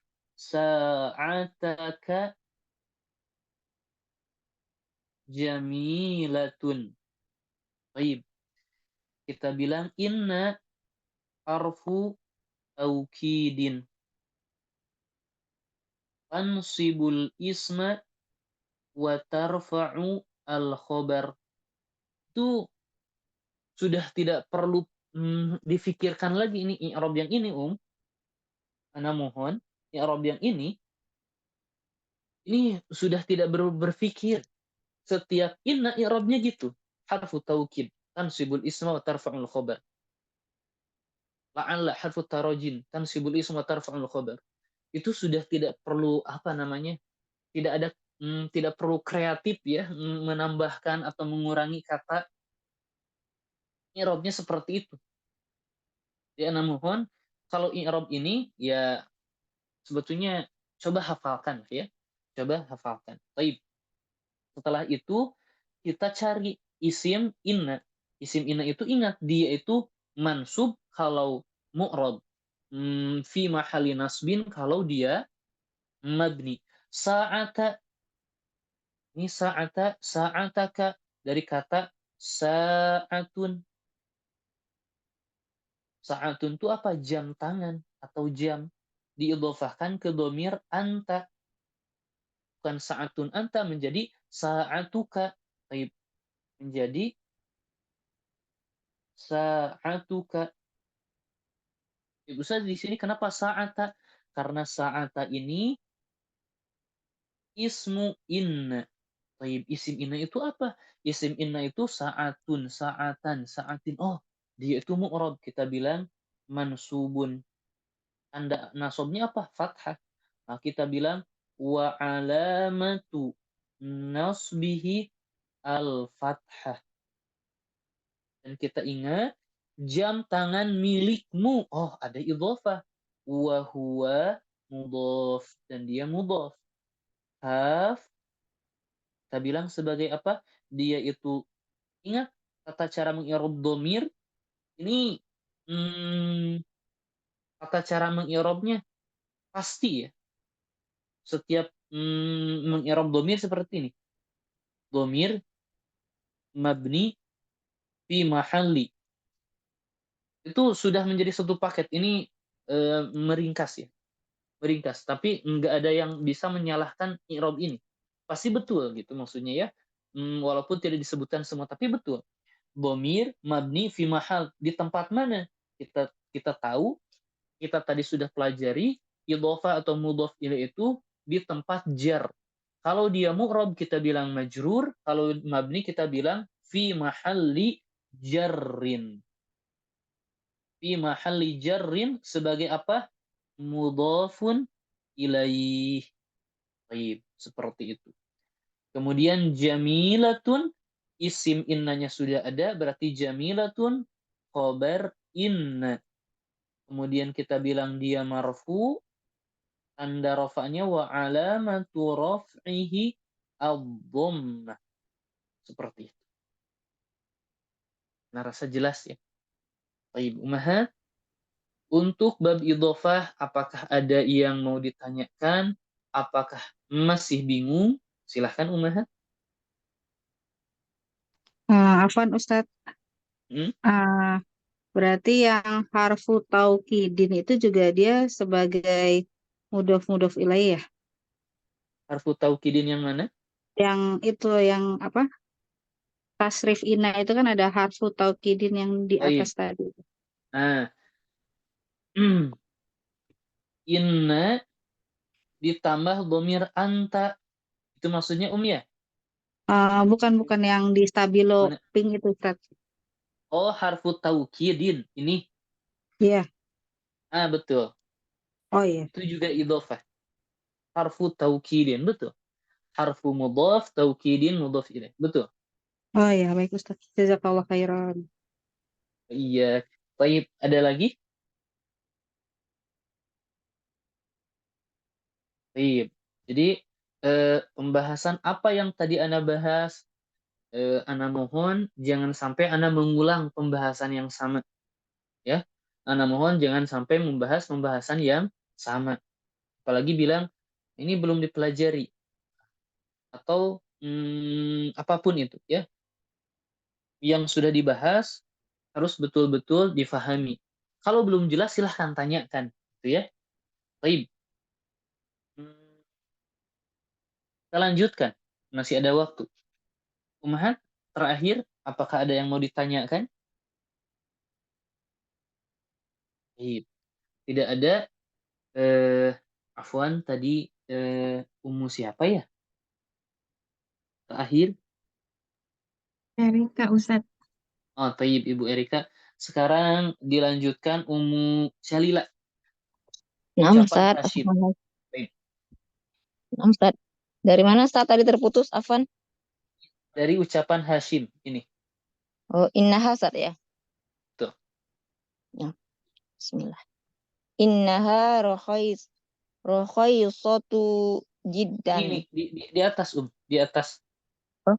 jamilatun. Baik. Kita bilang inna harfu taukidin. Tansibul isma wa tarfa'u al-khobar. Itu sudah tidak perlu difikirkan lagi ini i'rab yang ini Ana mohon i'rab yang ini sudah tidak berpikir. Setiap inna i'rabnya gitu. Harfu taukid, tansibul isma wa tarfa'ul khobar. La'alla harfu tarojin, tansibul isma wa tarfa'ul khobar. Itu sudah tidak perlu tidak perlu kreatif ya, menambahkan atau mengurangi kata. I'rabnya seperti itu. Ya, ana mohon kalau i'rab ini ya sebetulnya coba hafalkan ya. Coba hafalkan. Baik. Setelah itu kita cari isim inna. Isim inna itu ingat, dia itu mansub kalau mu'rab. Fi mahali nasbin kalau dia mabni. Sa'ata, ini sa'ataka dari kata sa'atun. Sa'atun itu apa? Jam tangan atau jam. Diidhofahkan ke domir anta. Bukan sa'atun anta, menjadi sa'atuka. Baik. Menjadi sa'atuka. Ibu Ustaz di sini kenapa sa'ata? Karena sa'ata ini ismu inna. Baik, isim inna itu apa? Isim inna itu sa'atun, sa'atan, sa'atin. Oh, dia itu mu'rab. Kita bilang mansubun. Tanda nasabnya apa? Fathah. Nah, kita bilang wa alamatu nasbihi al-fathah. Dan kita ingat jam tangan milikmu. Oh, ada idhofah. Wa huwa mudhaf, dan dia mudhaf. Haf kita bilang sebagai apa? Dia itu, ingat tata cara mengi'rab dhamir ini, tata cara mengi'rabnya pasti ya. Setiap mengi'rab dhamir seperti ini. Dhamir mabni fi mahalli. Itu sudah menjadi satu paket. Ini meringkas ya. Meringkas, tapi nggak ada yang bisa menyalahkan i'rab ini. Pasti betul gitu maksudnya ya. Walaupun tidak disebutkan semua, tapi betul. Dhamir mabni fi mahal, di tempat mana? Kita tahu, kita tadi sudah pelajari idhofah atau mudhaf ilaih itu di tempat jar. Kalau dia mu'rab kita bilang majrur, kalau mabni kita bilang fi mahalli jarrin. Fi mahalli jarrin sebagai apa? Mudhafun ilaih. Baik, seperti itu. Kemudian jamilatun, isim innanya sudah ada, berarti jamilatun khobar inna. Kemudian kita bilang dia marfu, tanda rafa'nya wa alamatu raf'ihi ad-dhammah. Seperti itu. Nah, rasa jelas ya. Baik, Ummahat. Untuk bab idhofah, apakah ada yang mau ditanyakan? Apakah masih bingung? Silahkan Ummahat. Afwan Ustadz, Hmm? berarti yang harfu taukidin itu juga dia sebagai mudhof ilaih ya? Harfu taukidin yang mana? Yang itu yang apa? Tasrif ina itu kan ada harfu taukidin yang di Baik. atas tadi. Nah, inna ditambah dhamir anta. Itu maksudnya ya? Bukan yang di stabilo Mana? pink itu Ustadz. Oh, harfu taukidin. Ini. Iya. Betul. Oh iya. Itu juga idhofah. Harfu taukidin, betul. Harfu mudhaf, taukidin, mudhaf ilaih. Betul. Oh iya, baik Ustadz. Jazakallah khairan. Iya. Baik, ada lagi? Baik. Jadi, pembahasan apa yang tadi Ana bahas, Ana mohon jangan sampai Ana mengulang pembahasan yang sama. Ya. Ana mohon jangan sampai membahas pembahasan yang sama. Apalagi bilang, ini belum dipelajari. Atau apapun itu ya. Yang sudah dibahas harus betul-betul difahami. Kalau belum jelas silahkan tanyakan, gitu ya. Baik. Kita lanjutkan. Masih ada waktu. Ummahat, terakhir, apakah ada yang mau ditanyakan? Baik. Tidak ada. Afwan, tadi Ummu siapa ya? Terakhir. Erika Ustadz. Oh, taib Ibu Erika. Sekarang dilanjutkan Ummu Syalila. Nah, Ucapan Ustaz. Hashim. Baik. Nah, Ustaz. Dari mana Ustaz tadi terputus, Afwan? Dari ucapan Hashim ini. Oh, innaha Ustaz ya. Tuh. Ya. Bismillah. Innaha rakhaisatu jiddan. Ini di atas di atas. Oh.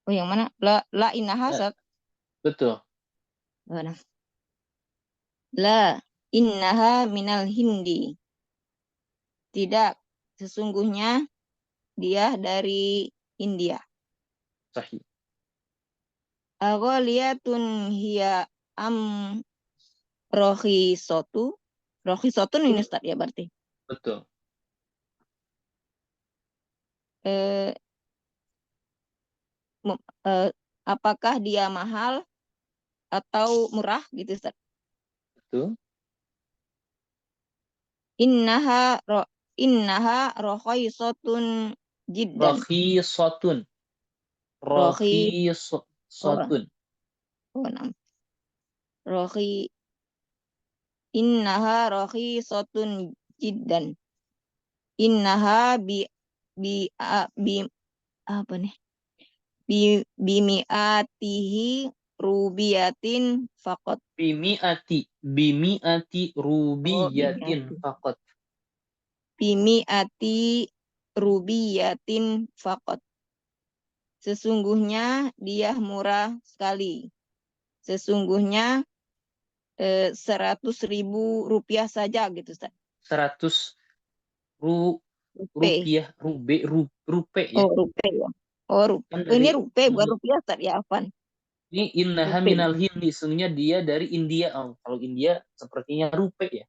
Oh, yang mana? La innaha, Eh, Ustaz. betul. Oh, nah. La innaha minal hindi. Tidak, sesungguhnya dia dari India. Sahih. Agholiyatun hiya am rohisotun ini Ustaz ya berarti. Betul. Eh, apakah dia mahal atau murah gitu Ustaz? Betul. Innaha rohisotun jiddan. Rakhisatun. Rohi Rakhisatun. nah. Rohi innaha rohisotun jiddan. Innaha bi apa nih? Bimi'atihi rubiyatin faqat. Bimi'ati rubiyatin Bimi'ati. faqat. Bimi'ati rubiyatin faqat. Sesungguhnya dia murah sekali. Sesungguhnya 100.000 rupiah saja gitu Ustaz. 100 Rupiah. rupiah, rupe ya. Oh, rupiah ya. Oh, Kan ini dari rupiah bukan rupiah Ustaz ya, Afan. ini innaha Rupiah. minal hindi, sesungguhnya dia dari India. Oh, kalau India sepertinya rupe ya.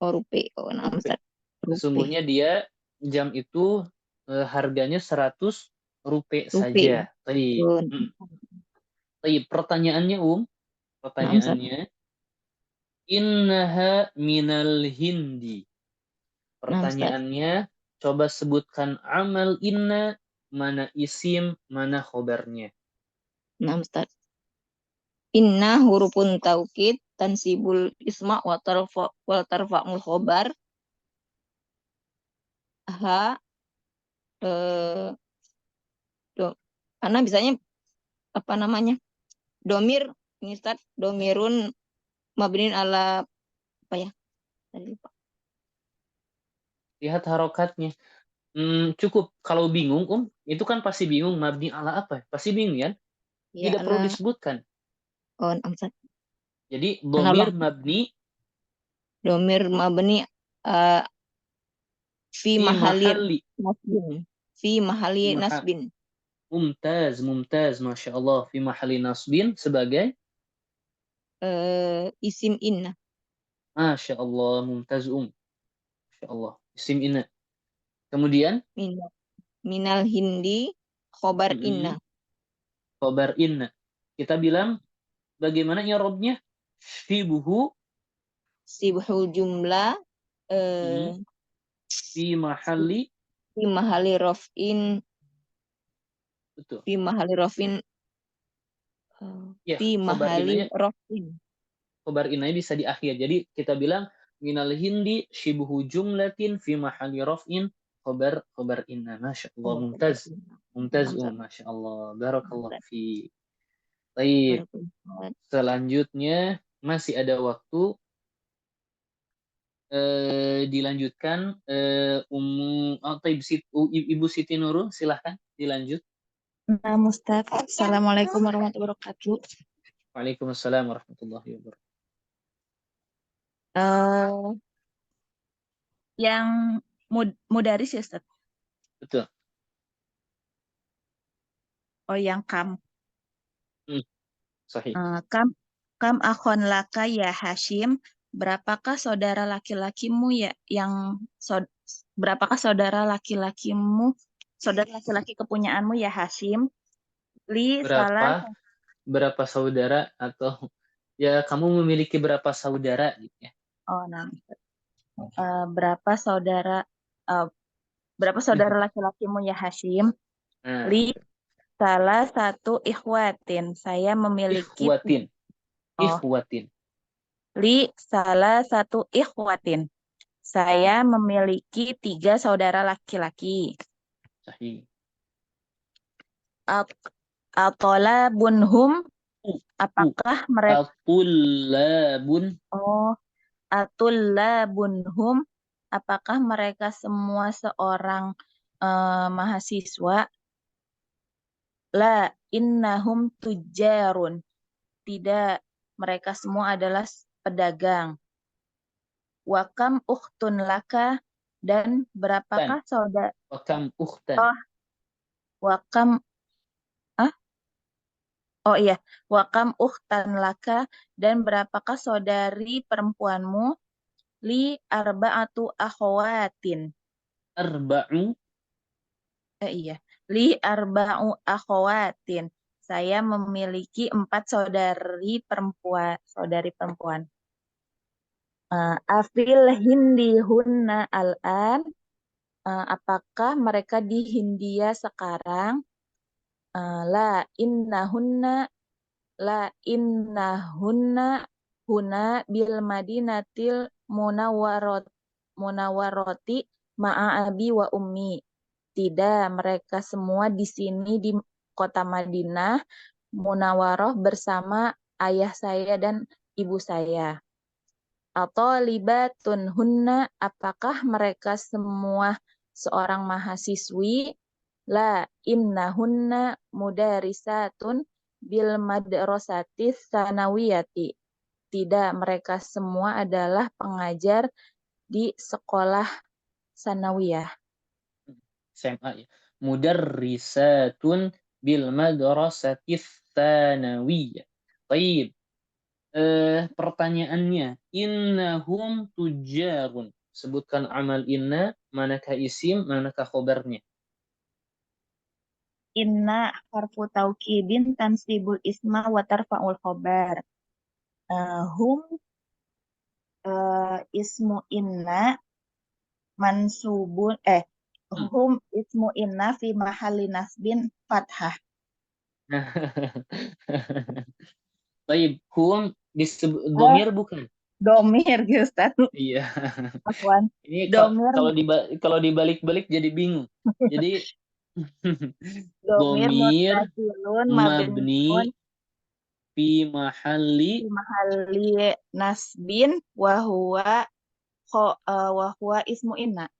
Oh, rupiah. Oh, nah, Rupe. Ustaz. Rupiah. Sesungguhnya dia jam itu harganya 100 rupiah Rupiah. saja. Baik. Oh, Baik, pertanyaannya nah, Ustaz. pertanyaannya innaha minal hindi. Nah, Ustaz. Pertanyaannya, coba sebutkan amal inna, mana isim, mana khobarnya. Nah, Ustaz. Inna hurufun taukid tansibul isma wa tarfa'ul khobar. Ha karena bisanya apa namanya? Domir ini Ustaz, domirun mabnin ala apa ya? Tadi lupa. Lihat harokatnya. Cukup kalau bingung, itu kan pasti bingung mabni ala apa? Pasti bingung ya? Ya, Tidak perlu ala disebutkan. oh, Ustaz. Jadi Analog. domir mabni Fi fi mahali mahali. nasbin. Mumtaz, Masya Allah. Fi mahali nasbin sebagai Isim inna. Masya Allah, mumtaz Masya Allah. Isim inna. Kemudian Minal hindi khobar inna. Khobar inna. Kita bilang bagaimana i'rabnya? Sibhu jumlah fi mahali raf'in. betul. Fi mahali raf'in. Ya, Fi mahali raf'in. Khobar inanya bisa di akhir. Jadi kita bilang minal hindi shibhu jumlatin fi mahali raf'in khobar inna. Masya Allah, mumtaz. Masya Allah. Barakallah fi. Baik. Selanjutnya masih ada waktu. Dilanjutkan Ibu Siti Nurul, silahkan dilanjut. Nah, Ustaz. Assalamualaikum warahmatullahi wabarakatuh. Waalaikumsalam warahmatullahi wabarakatuh. Yang mudaris ya, Ustaz? Betul. Oh, yang kam. Sahih. Kam akhon laka ya Hashim. Berapakah saudara laki-lakimu ya berapakah saudara laki-lakimu, saudara laki-laki kepunyaanmu ya Hashim? Berapa saudara atau ya kamu memiliki berapa saudara gitu ya? Oh, nah. Berapa saudara laki-lakimu ya Hashim? Li salah satu ikhwatin. Saya memiliki Ikhwatin. Li salah satu ikhwatin. Saya memiliki 3 saudara laki-laki. Sahih. Atola bunhum. Apakah mereka? Atulla bunhum. Apakah mereka semua seorang mahasiswa? La innahum tujjarun. Tidak, mereka semua adalah pedagang. Wa kam ukhtun laka, dan berapakah saudara? Wakam ukhtan. Oh, wa kam Oh iya, wa kam ukhtan laka, dan berapakah saudari perempuanmu? Li arba'atu akhawatin. Arba'u. Iya, li arba'u akhawatin. Saya memiliki 4 saudari perempuan. Afil hindi hunna al-an. Apakah mereka di Hindia sekarang? La innahunna huna bil madinatil munawwaroti ma'a abi wa ummi. Tidak, mereka semua di sini di kota Madinah Munawwaroh bersama ayah saya dan ibu saya. Atau libatun hunna, apakah mereka semua seorang mahasiswi? La innahunna mudarisatun bil madrasatis sanawiyati. Tidak, mereka semua adalah pengajar di sekolah sanawiyah. SMA ya. Mudarrisatun bil madrasatis tsanawiyah. Baik. Pertanyaannya, innahum tujjarun. Sebutkan amal inna, manakah isim, manakah khobarnya? Inna harfu taukidin tansibul isma wa tarfa'ul khobar. Hum ismu inna mansubun hum ismu inna fi mahalli nasbin fathah. Baik, hum disebut domir bukan? Domir, Ustaz. Iya. Afwan. Ini Domir. kalau dibalik-balik jadi bingung. Jadi domir domir muttasilun mabni fi mahalli nasbin wa huwa ismu inna.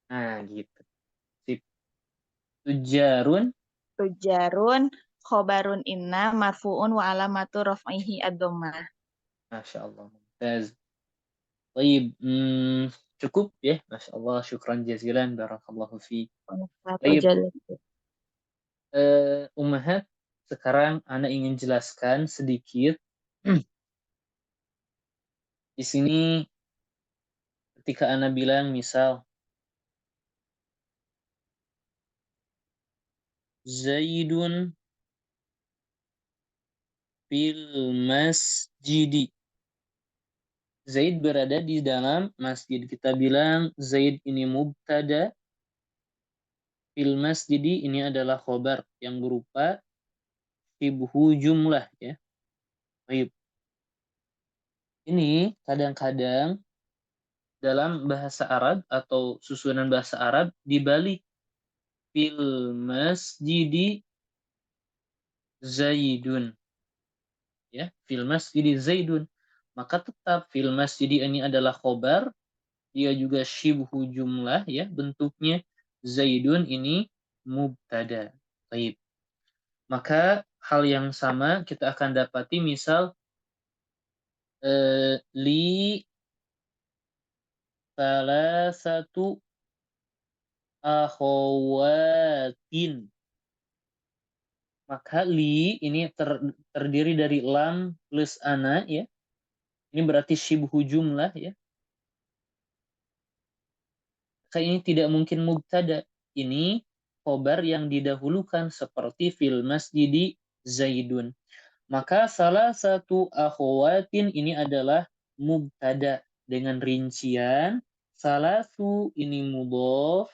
Nah, gitu. Sip. Tujarun khobarun inna marfu'un wa alamatu raf'ihi ad-dhammah. Masya Allah. Mumtaz. Baik, cukup ya. Masya Allah, syukran jazilan, barakallahu fi. Baik. Ummahat, sekarang Ana ingin jelaskan sedikit. Di sini ketika Ana bilang misal Zaidun fil masjidi. Zaid berada di dalam masjid. Kita bilang Zaid ini mubtada. Fil masjidi ini adalah khobar yang berupa shibhu jumlah ya. Baik. Ini kadang-kadang dalam bahasa Arab atau susunan bahasa Arab dibalik fil masjidi Zaidun. Ya, fil masjidi Zaidun. Maka tetap fil masjidi ini adalah khobar, dia juga shibhu jumlah ya, bentuknya Zaidun ini mubtada. Baik. Maka hal yang sama kita akan dapati misal li salasatu akhawatin. Maka li ini terdiri dari lam plus ana ya. Ini berarti shibhu jumlah ya. Maka ini tidak mungkin mubtada. Ini khobar yang didahulukan seperti fil masjidi Zaidun. Maka salah satu akhawatin ini adalah mubtada dengan rincian salatu ini mudhaf,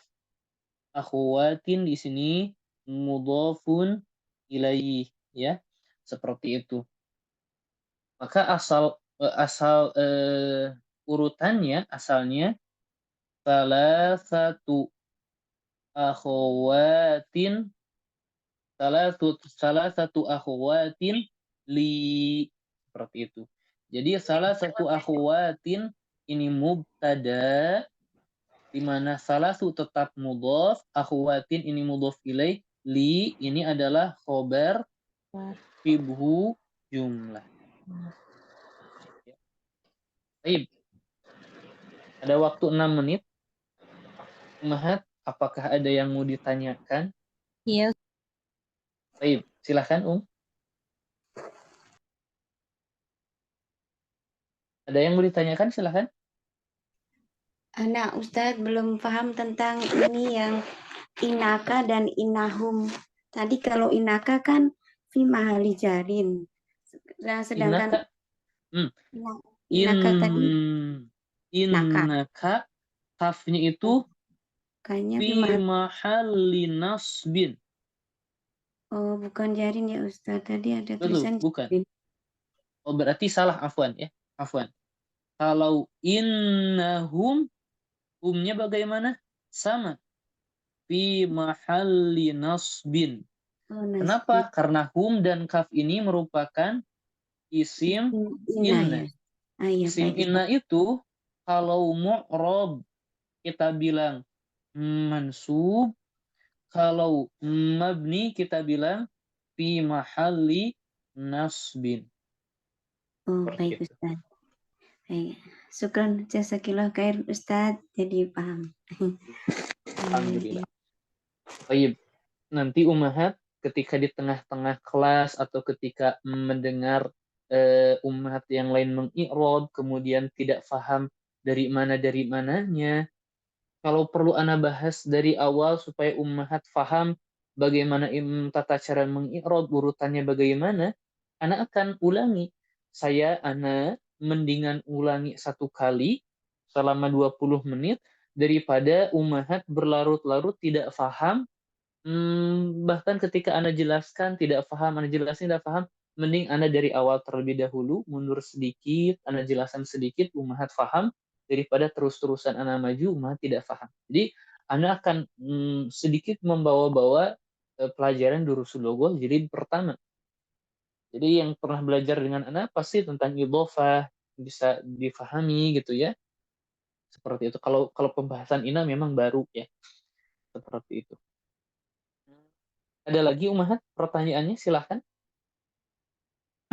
akhawatin di sini mudhafun ilaih ya. Seperti itu. Maka urutannya asalnya salah satu akhawatin salah satu akhawatin li, seperti itu. Jadi salah satu akhawatin ini mubtada di mana salah satu tetap mudhaf, akhawatin ini mudhaf ilaih, li ini adalah khobar shibhu jumlah. Baik. Ada waktu 6 menit. Ummahat, apakah ada yang mau ditanyakan? Iya. Baik, silahkan Ada yang mau ditanyakan, silahkan. Anak Ustadz belum paham tentang ini yang inaka dan inahum. Tadi kalau inaka kan fi mahali jarin. Sedangkan inaka tadi innaka kafnya itu kayaknya fi mahalli nasbin. Oh, bukan jarin ya Ustadz. Tadi ada Betul, tulisan bukan. jarin. Oh, berarti salah, afwan ya. Afwan. Kalau innahum, humnya bagaimana? Sama. Fi mahalli nasbin. Kenapa? Karena hum dan kaf ini merupakan isim inna. Isim inna itu kalau mu'rob kita bilang mansub, kalau mabni kita bilang fi mahalli nasbin. Oh, baik Ustaz. Baik. Syukran jazakillah khair Ustaz, jadi paham. Alhamdulillah. Baik. Nanti ummahat ketika di tengah-tengah kelas atau ketika mendengar ummahat yang lain mengi'rab kemudian tidak paham dari mananya, kalau perlu ana bahas dari awal supaya ummahat paham bagaimana tata cara mengi'rab, urutannya bagaimana, ana akan ulangi. Ana mendingan ulangi 1 kali selama 20 menit daripada ummahat berlarut-larut tidak paham. Bahkan ketika Anda jelaskan tidak paham, Anda jelasin tidak paham, mending Anda dari awal terlebih dahulu, mundur sedikit, Anda jelaskan sedikit, ummahat paham, daripada terus-terusan Anda maju, ummahat tidak paham. Jadi Anda akan sedikit membawa-bawa pelajaran durusul loghah jilid pertama. Jadi yang pernah belajar dengan Anda pasti tentang idhofah bisa difahami gitu ya. Seperti itu. Kalau pembahasan ini memang baru ya. Seperti itu. Ada lagi ummahat pertanyaannya, silahkan.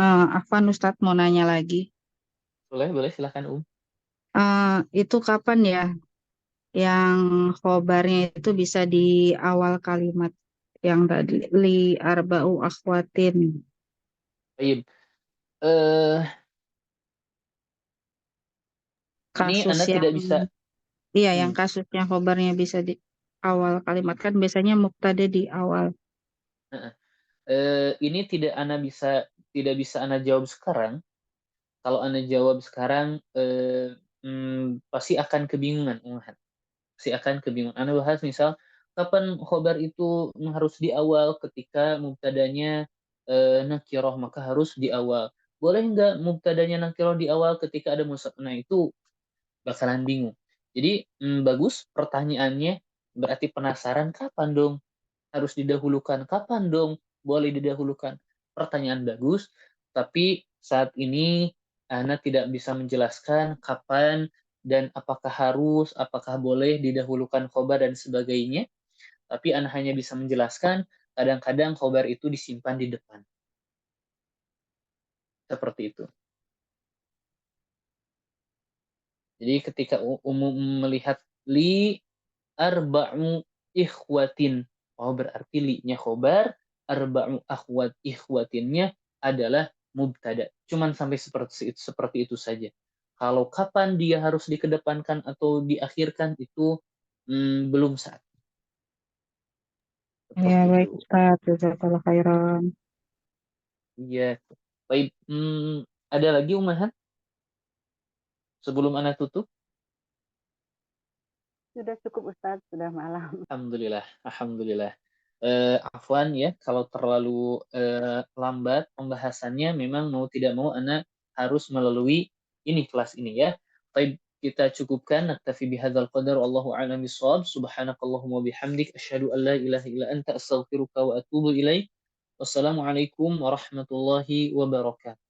Afwan Ustadz mau nanya lagi. Boleh silahkan Itu kapan ya yang khobarnya itu bisa di awal kalimat yang tadi li arba'u akhwatin. Baik. Ini Anda tidak bisa. Iya, yang kasusnya khobarnya bisa di awal kalimat, kan biasanya mubtada di awal. Ini tidak bisa Anda jawab sekarang. Kalau Anda jawab sekarang pasti akan kebingungan. Pasti akan kebingungan. Anda bahas misal kapan khobar itu harus di awal, ketika mubtadanya nakirah maka harus di awal. Boleh nggak mubtadanya nakirah di awal ketika ada musab? Nah itu bakalan bingung. Jadi bagus pertanyaannya, berarti penasaran kapan dong harus didahulukan, kapan dong boleh didahulukan. Pertanyaan bagus, tapi saat ini Ana tidak bisa menjelaskan kapan dan apakah boleh didahulukan khobar dan sebagainya. Tapi Ana hanya bisa menjelaskan kadang-kadang khobar itu disimpan di depan. Seperti itu. Jadi ketika umum melihat li arba'u ikhwatin, oh berarti li-nya khobar, arba'u akhwat ikhwatinnya adalah mubtada. Cuman sampai seperti itu saja. Kalau kapan dia harus dikedepankan atau diakhirkan itu belum saat. Ya, baik Ustaz, jazakallah khairan. Iya. Baik, ada lagi ummahat? Sebelum Ana tutup? Sudah cukup Ustaz, sudah malam. Alhamdulillah. Afwan ya, kalau terlalu lambat pembahasannya, memang mau tidak mau Ana harus melalui kelas ini ya. Baik, kita cukupkan. Naktafi bihadzal qadar. Wallahu a'lam bishawab. Subhanakallahumma bihamdik. Asyhadu an la ilaha illa anta astaghfiruka wa atubu ilaik. Wassalamualaikum warahmatullahi wabarakatuh.